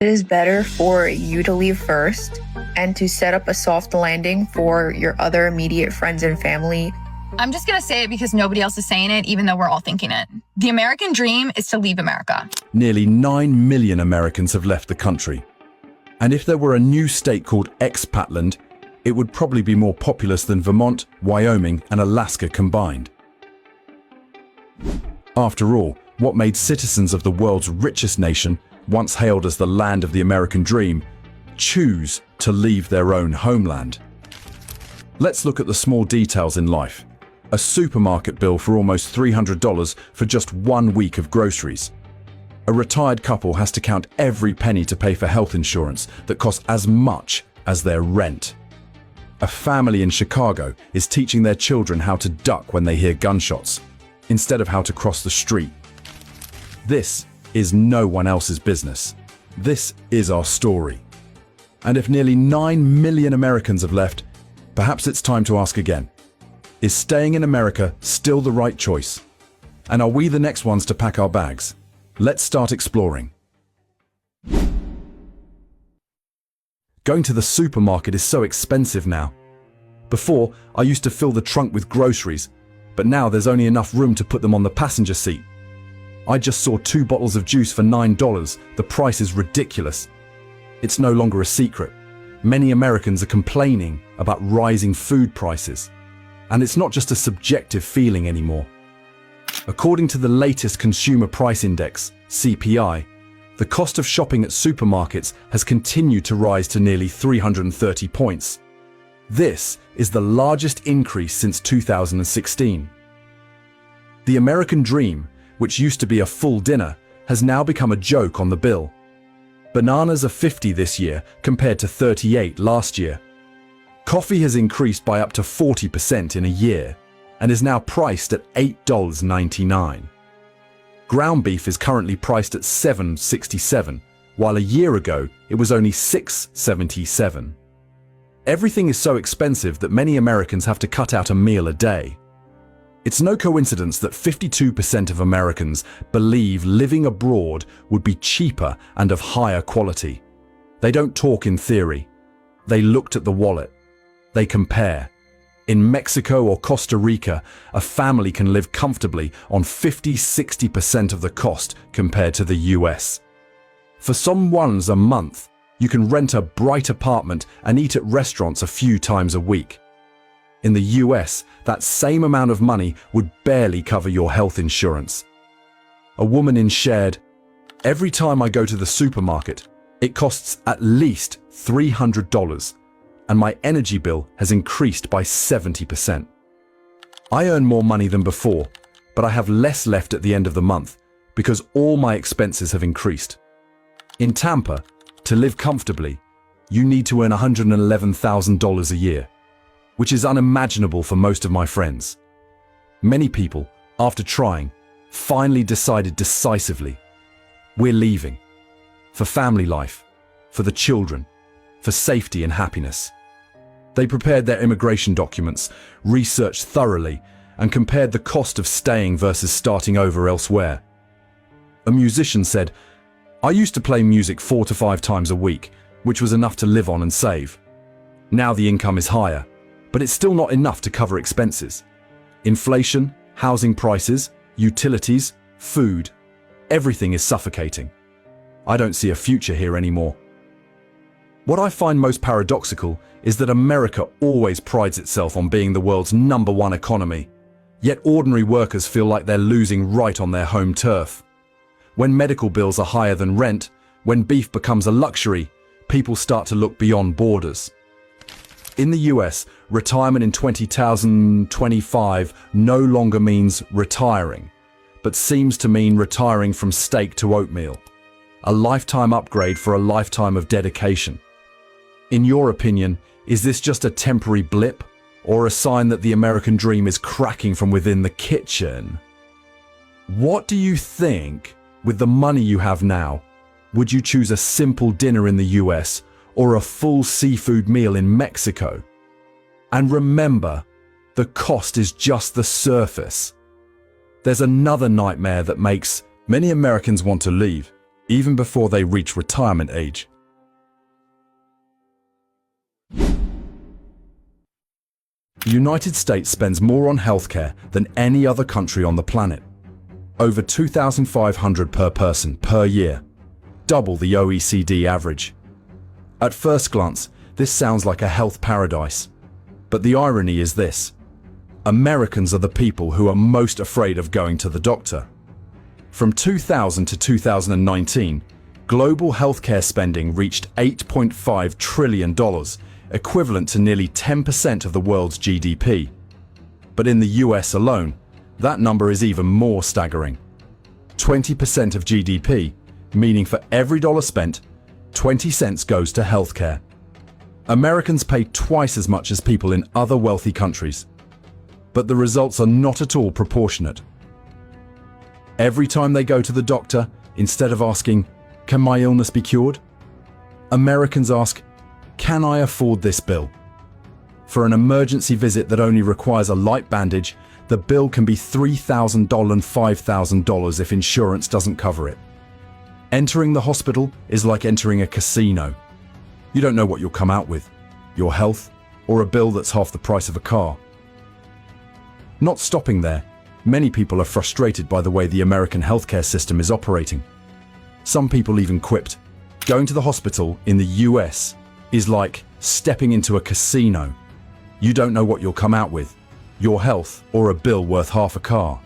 It is better for you to leave first and to set up a soft landing for your other immediate friends and family. I'm just gonna say it because nobody else is saying it, even though we're all thinking it. The American dream is to leave America. Nearly 9 million Americans have left the country. And if there were a new state called Expatland, it would probably be more populous than Vermont, Wyoming, and Alaska combined. After all, what made citizens of the world's richest nation, once hailed as the land of the American dream, choose to leave their own homeland? Let's look at the small details in life. A supermarket bill for almost $300 for just 1 week of groceries. A retired couple has to count every penny to pay for health insurance that costs as much as their rent. A family in Chicago is teaching their children how to duck when they hear gunshots, instead of how to cross the street. This is no one else's business. This is our story. And if nearly 9 million Americans have left, perhaps it's time to ask again. Is staying in America still the right choice? And are we the next ones to pack our bags? Let's start exploring. Going to the supermarket is so expensive now. Before, I used to fill the trunk with groceries, but now there's only enough room to put them on the passenger seat. I just saw 2 bottles of juice for $9. The price is ridiculous. It's no longer a secret. Many Americans are complaining about rising food prices. And it's not just a subjective feeling anymore. According to the latest Consumer Price Index, CPI, the cost of shopping at supermarkets has continued to rise to nearly 330 points. This is the largest increase since 2016. The American dream, which used to be a full dinner, has now become a joke on the bill. Bananas are 50 this year compared to 38 last year. Coffee has increased by up to 40% in a year and is now priced at $8.99. Ground beef is currently priced at $7.67, while a year ago it was only $6.77. Everything is so expensive that many Americans have to cut out a meal a day. It's no coincidence that 52% of Americans believe living abroad would be cheaper and of higher quality. They don't talk in theory. They looked at the wallet. They compare. In Mexico or Costa Rica, a family can live comfortably on 50–60% of the cost compared to the US. For some ones a month, you can rent a bright apartment and eat at restaurants a few times a week. In the US, that same amount of money would barely cover your health insurance. A woman shared, "Every time I go to the supermarket, it costs at least $300, and my energy bill has increased by 70%. I earn more money than before, but I have less left at the end of the month because all my expenses have increased." In Tampa, to live comfortably, you need to earn $111,000 a year, which is unimaginable for most of my friends. Many people, after trying, finally decided decisively, we're leaving. For family life, for the children, for safety and happiness. They prepared their immigration documents, researched thoroughly, and compared the cost of staying versus starting over elsewhere. A musician said, "I used to play music 4 to 5 times a week, which was enough to live on and save. Now the income is higher, but it's still not enough to cover expenses. Inflation, housing prices, utilities, food, everything is suffocating. I don't see a future here anymore." What I find most paradoxical is that America always prides itself on being the world's #1 economy, yet ordinary workers feel like they're losing right on their home turf. When medical bills are higher than rent, when beef becomes a luxury, people start to look beyond borders. In the US, retirement in 2025 no longer means retiring, but seems to mean retiring from steak to oatmeal. A lifetime upgrade for a lifetime of dedication. In your opinion, is this just a temporary blip, or a sign that the American dream is cracking from within the kitchen? What do you think, with the money you have now, would you choose a simple dinner in the US or a full seafood meal in Mexico? And remember, the cost is just the surface. There's another nightmare that makes many Americans want to leave. even before they reach retirement age. The United States spends more on healthcare than any other country on the planet. Over $2,500 per person per year, double the OECD average. At first glance, this sounds like a health paradise. But the irony is this: Americans are the people who are most afraid of going to the doctor. From 2000 to 2019, global healthcare spending reached $8.5 trillion, equivalent to nearly 10% of the world's GDP. But in the US alone, that number is even more staggering. 20% of GDP, meaning for every dollar spent, 20 cents goes to healthcare. Americans pay twice as much as people in other wealthy countries. But the results are not at all proportionate. Every time they go to the doctor, instead of asking, "Can my illness be cured?" Americans ask, "Can I afford this bill?" For an emergency visit that only requires a light bandage, the bill can be $3,000 and $5,000 if insurance doesn't cover it. Entering the hospital is like entering a casino. You don't know what you'll come out with: your health or a bill that's half the price of a car. Not stopping there, many people are frustrated by the way the American healthcare system is operating. Some people even quipped, "Going to the hospital in the US is like stepping into a casino. You don't know what you'll come out with: your health or a bill worth half a car."